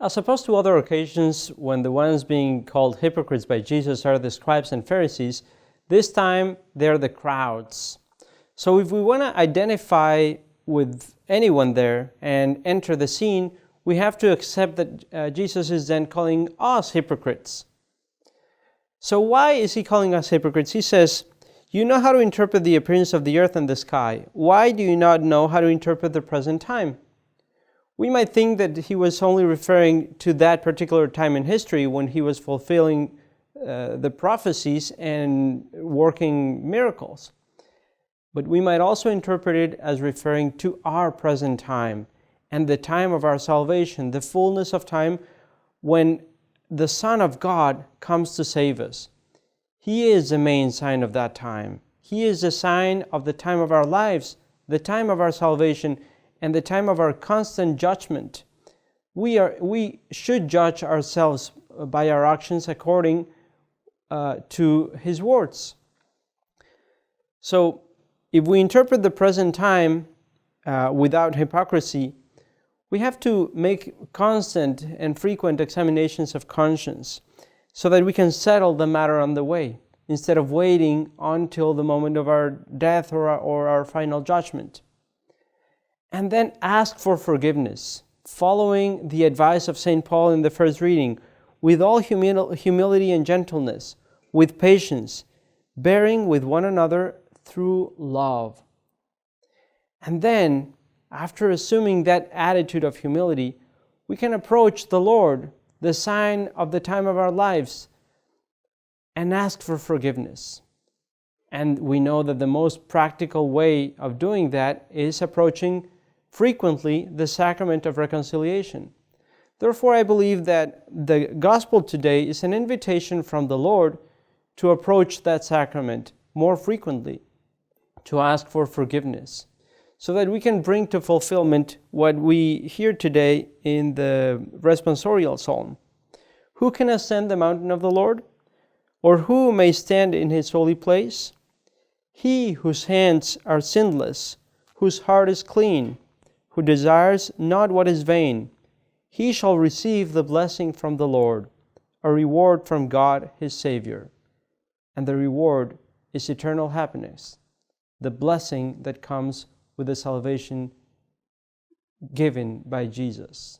As opposed to other occasions when the ones being called hypocrites by Jesus are the scribes and Pharisees, this time they're the crowds. So if we want to identify with anyone there and enter the scene, we have to accept that Jesus is then calling us hypocrites. So why is he calling us hypocrites? He says, "You know how to interpret the appearance of the earth and the sky. Why do you not know how to interpret the present time?" We might think that he was only referring to that particular time in history when he was fulfilling the prophecies and working miracles. But we might also interpret it as referring to our present time and the time of our salvation, the fullness of time when the Son of God comes to save us. He is the main sign of that time. He is the sign of the time of our lives, the time of our salvation, and the time of our constant judgment. We should judge ourselves by our actions according to His words. So, if we interpret the present time without hypocrisy, we have to make constant and frequent examinations of conscience so that we can settle the matter on the way, instead of waiting until the moment of our death or our final judgment. And then ask for forgiveness, following the advice of St. Paul in the first reading, with all humility and gentleness, with patience, bearing with one another through love. And then, after assuming that attitude of humility, we can approach the Lord, the sign of the time of our lives, and ask for forgiveness. And we know that the most practical way of doing that is approaching frequently the sacrament of reconciliation. Therefore, I believe that the gospel today is an invitation from the Lord to approach that sacrament more frequently, to ask for forgiveness, so that we can bring to fulfillment what we hear today in the responsorial psalm. Who can ascend the mountain of the Lord? Or who may stand in His holy place? He whose hands are sinless, whose heart is clean, who desires not what is vain, he shall receive the blessing from the Lord, a reward from God His Savior. And the reward is eternal happiness, the blessing that comes with the salvation given by Jesus.